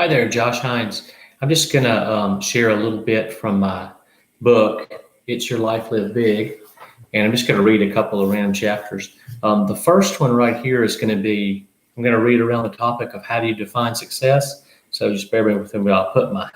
Hi there, Josh Hinds. I'm just going to share a little bit from my book, It's Your Life Live Big, and I'm just going to read a couple of random chapters. The first one right here is going to be, I'm going to read around the topic of how do you define success. So just bear with me, I'll put my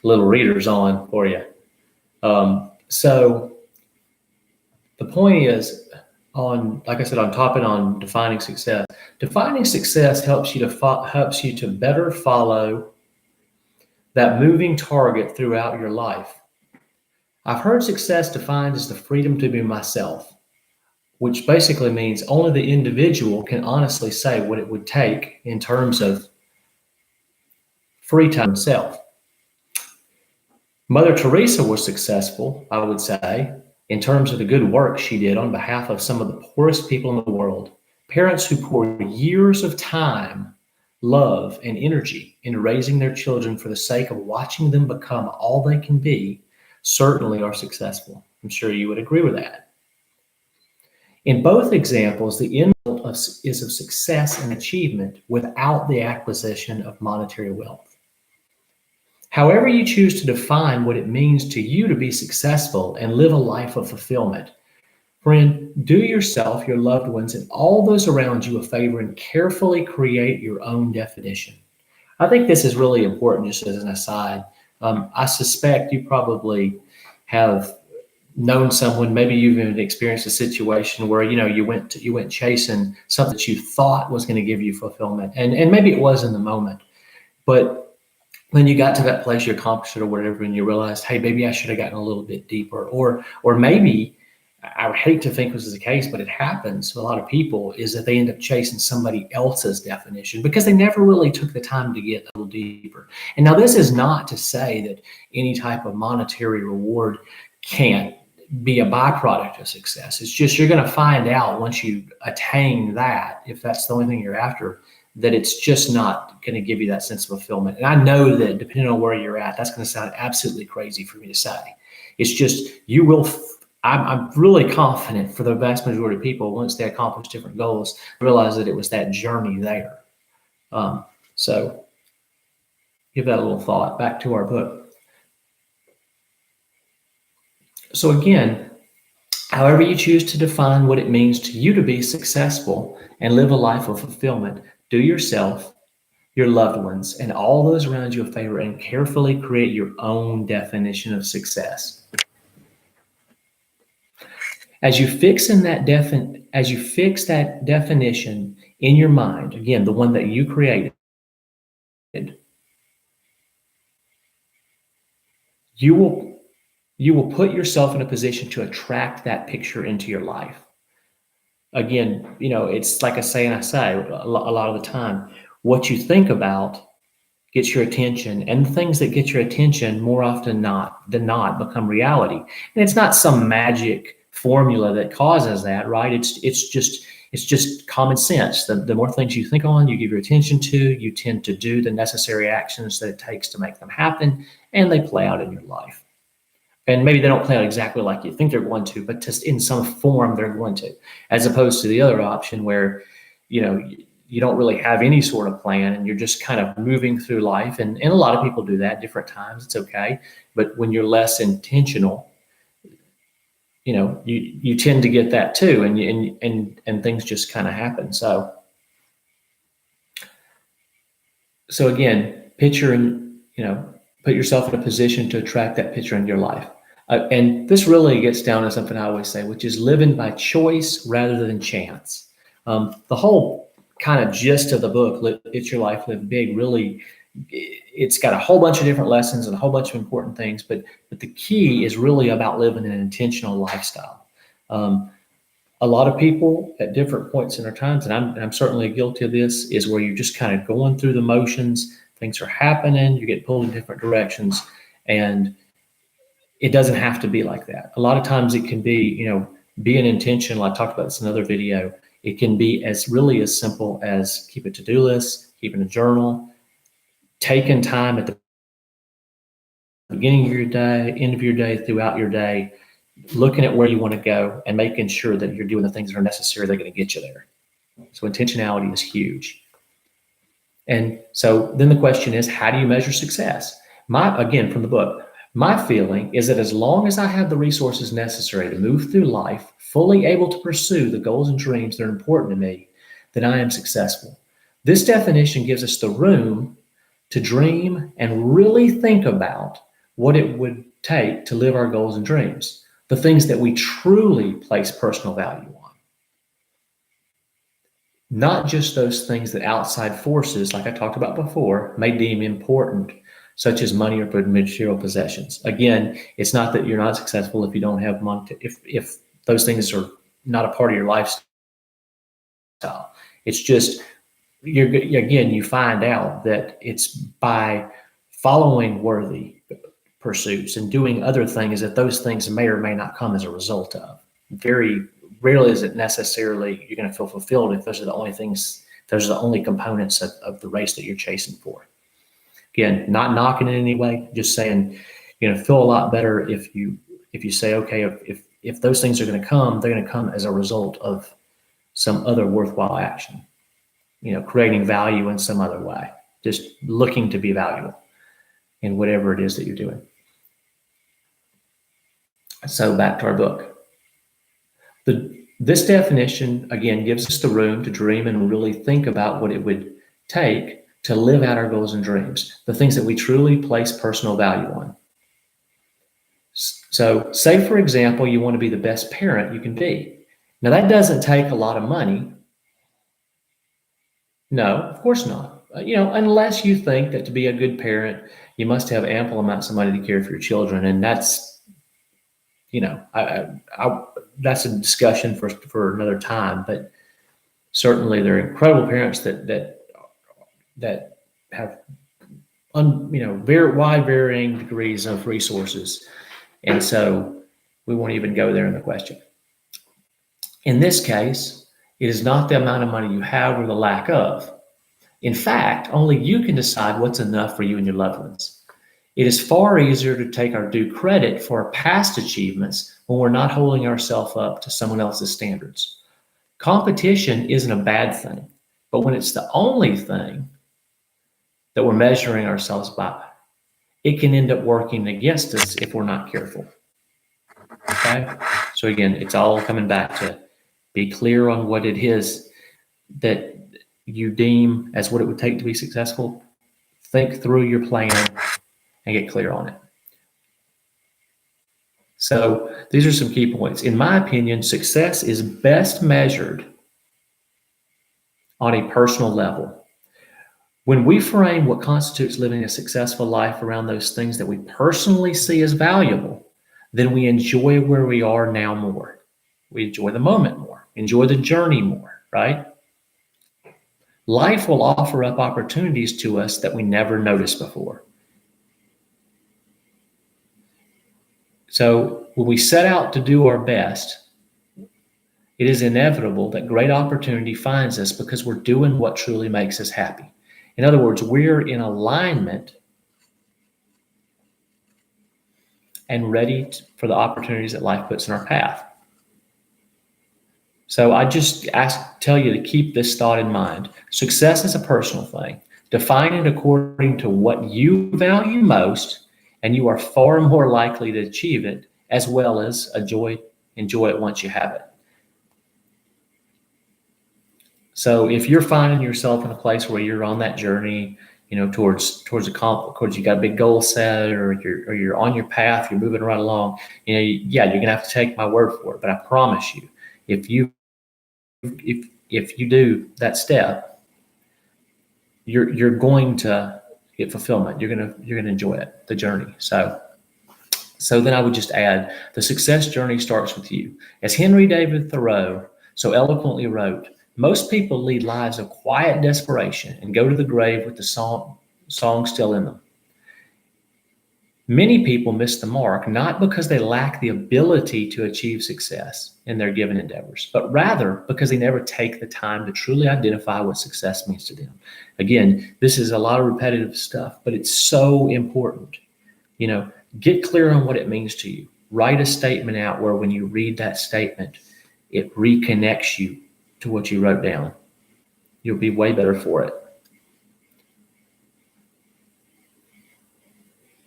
little readers on for you. So the point is, like I said, on topic on defining success. Defining success helps you to better follow that moving target throughout your life. I've heard success defined as the freedom to be myself, which basically means only the individual can honestly say what it would take in terms of free time himself. Mother Teresa was successful, I would say, in terms of the good work she did on behalf of some of the poorest people in the world. Parents who pour years of time, love, and energy into raising their children for the sake of watching them become all they can be certainly are successful. I'm sure you would agree with that. In both examples, the end result is of success and achievement without the acquisition of monetary wealth. However you choose to define what it means to you to be successful and live a life of fulfillment, friend, do yourself, your loved ones, and all those around you a favor and carefully create your own definition. I think this is really important, just as an aside. I suspect you probably have known someone, maybe you've even experienced a situation where you went chasing something that you thought was going to give you fulfillment, and maybe it was in the moment, but when you got to that place, you accomplished it or whatever, and you realized, hey, maybe I should have gotten a little bit deeper, or maybe, I would hate to think this is the case, but it happens to a lot of people, is that they end up chasing somebody else's definition because they never really took the time to get a little deeper. And now this is not to say that any type of monetary reward can't be a byproduct of success. It's just you're going to find out once you attain that, if that's the only thing you're after, that it's just not going to give you that sense of fulfillment. And I know that depending on where you're at, that's going to sound absolutely crazy for me to say. It's just, you will, I'm really confident for the vast majority of people, once they accomplish different goals, realize that it was that journey there. So give that a little thought. Back to our book. So again, however you choose to define what it means to you to be successful and live a life of fulfillment, do yourself, your loved ones, and all those around you a favor and carefully create your own definition of success. As you fix that definition in your mind, again, the one that you created, you will put yourself in a position to attract that picture into your life. Again, it's like a saying I say a lot of the time, what you think about gets your attention, and things that get your attention more often than not become reality. And it's not some magic formula that causes that, right? It's just common sense. The more things you think on, you give your attention to, you tend to do the necessary actions that it takes to make them happen, and they play out in your life. And maybe they don't play out exactly like you think they're going to, but just in some form they're going to, as opposed to the other option where, you don't really have any sort of plan and you're just kind of moving through life. And a lot of people do that at different times. It's okay. But when you're less intentional, you tend to get that too. And things just kind of happen. So again, picture and, put yourself in a position to attract that picture in your life. And this really gets down to something I always say, which is living by choice rather than chance. The whole kind of gist of the book, It's Your Life Live Big, really, it's got a whole bunch of different lessons and a whole bunch of important things, but the key is really about living an intentional lifestyle. A lot of people at different points in their times, and I'm certainly guilty of this, is where you're just kind of going through the motions, things are happening, you get pulled in different directions, and it doesn't have to be like that. A lot of times it can be, being intentional. I talked about this in another video. It can be as simple as keep a to-do list, keeping a journal, taking time at the beginning of your day, end of your day, throughout your day, looking at where you want to go and making sure that you're doing the things that are necessary that are going to get you there. So intentionality is huge. And so then the question is, how do you measure success? Again, from the book, my feeling is that as long as I have the resources necessary to move through life, fully able to pursue the goals and dreams that are important to me, then I am successful. This definition gives us the room to dream and really think about what it would take to live our goals and dreams, the things that we truly place personal value on. Not just those things that outside forces, like I talked about before, may deem important, such as money or material possessions. Again, it's not that you're not successful if you don't have money, if those things are not a part of your lifestyle. It's just, you find out that it's by following worthy pursuits and doing other things that those things may or may not come as a result of. Very rarely is it necessarily you're going to feel fulfilled if those are the only things, those are the only components of the race that you're chasing for. Again, not knocking in any way, just saying, feel a lot better if you say, okay, if those things are going to come, they're going to come as a result of some other worthwhile action, creating value in some other way, just looking to be valuable in whatever it is that you're doing. So back to our book. This definition, again, gives us the room to dream and really think about what it would take to live out our goals and dreams, the things that we truly place personal value on. So say, for example, you want to be the best parent you can be. Now, that doesn't take a lot of money. No, of course not. Unless you think that to be a good parent, you must have ample amounts of money to care for your children. And that's, that's a discussion for another time. But certainly there are incredible parents that have very wide varying degrees of resources. And so we won't even go there in the question. In this case, it is not the amount of money you have or the lack of. In fact, only you can decide what's enough for you and your loved ones. It is far easier to take our due credit for our past achievements when we're not holding ourselves up to someone else's standards. Competition isn't a bad thing, but when it's the only thing that we're measuring ourselves by, it can end up working against us if we're not careful. Okay? So again, it's all coming back to be clear on what it is that you deem as what it would take to be successful. Think through your plan and get clear on it. So these are some key points. In my opinion, success is best measured on a personal level. When we frame what constitutes living a successful life around those things that we personally see as valuable, then we enjoy where we are now more. We enjoy the moment more, enjoy the journey more, right? Life will offer up opportunities to us that we never noticed before. So when we set out to do our best, it is inevitable that great opportunity finds us because we're doing what truly makes us happy. In other words, we're in alignment and ready for the opportunities that life puts in our path. So I just tell you to keep this thought in mind. Success is a personal thing. Define it according to what you value most, and you are far more likely to achieve it, as well as enjoy it once you have it. So if you're finding yourself in a place where you're on that journey, towards you got a big goal set, or you're on your path, you're moving right along, you're gonna have to take my word for it. But I promise you, if you do that step, you're going to get fulfillment. You're gonna enjoy it, the journey. So then I would just add, the success journey starts with you. As Henry David Thoreau so eloquently wrote, most people lead lives of quiet desperation and go to the grave with the song still in them. Many people miss the mark, not because they lack the ability to achieve success in their given endeavors, but rather because they never take the time to truly identify what success means to them. Again, this is a lot of repetitive stuff, but it's so important. Get clear on what it means to you. Write a statement out where when you read that statement, it reconnects you to what you wrote down. You'll be way better for it.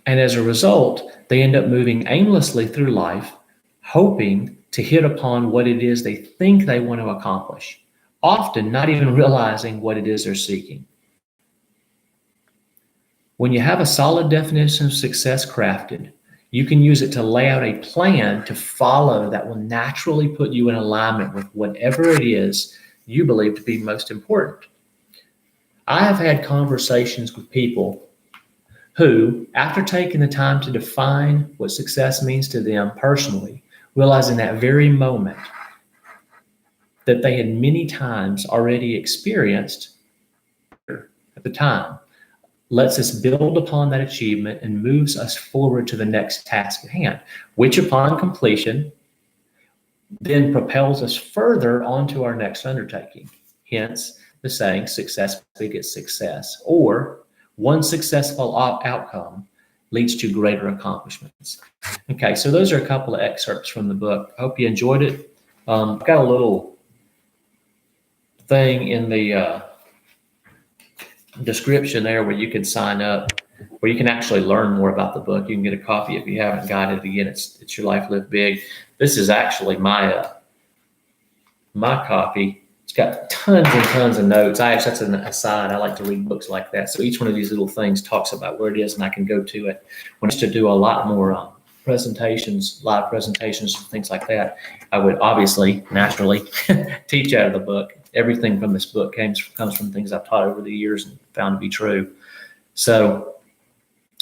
And as a result, they end up moving aimlessly through life, hoping to hit upon what it is they think they want to accomplish, often not even realizing what it is they're seeking. When you have a solid definition of success crafted, you can use it to lay out a plan to follow that will naturally put you in alignment with whatever it is you believe to be most important. I have had conversations with people who, after taking the time to define what success means to them personally, realize in that very moment that they had many times already experienced at the time, lets us build upon that achievement and moves us forward to the next task at hand, which upon completion then propels us further onto our next undertaking. Hence the saying, success begets success, or one successful outcome leads to greater accomplishments. Okay, so those are a couple of excerpts from the book. I hope you enjoyed it. I've got a little thing in the description there where you can sign up, where you can actually learn more about the book. You can get a copy if you haven't got it. Again, it's Your Life Live Big. This is actually my copy. It's got tons and tons of notes. That's an aside. I like to read books like that. So each one of these little things talks about where it is, and I can go to it. When I used to do a lot more presentations, live presentations, things like that, I would obviously, naturally, teach out of the book. Everything from this book comes from things I've taught over the years and found to be true. So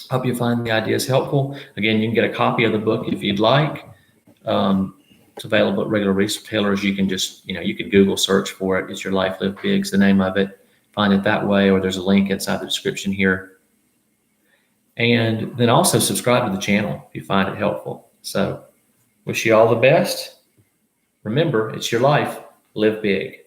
I hope you find the ideas helpful. Again, you can get a copy of the book if you'd like. It's available at regular retailers. You can just, you can Google search for it. It's Your Life Live Big's the name of it. Find it that way, or there's a link inside the description here. And then also subscribe to the channel if you find it helpful. So wish you all the best. Remember, it's your life. Live big.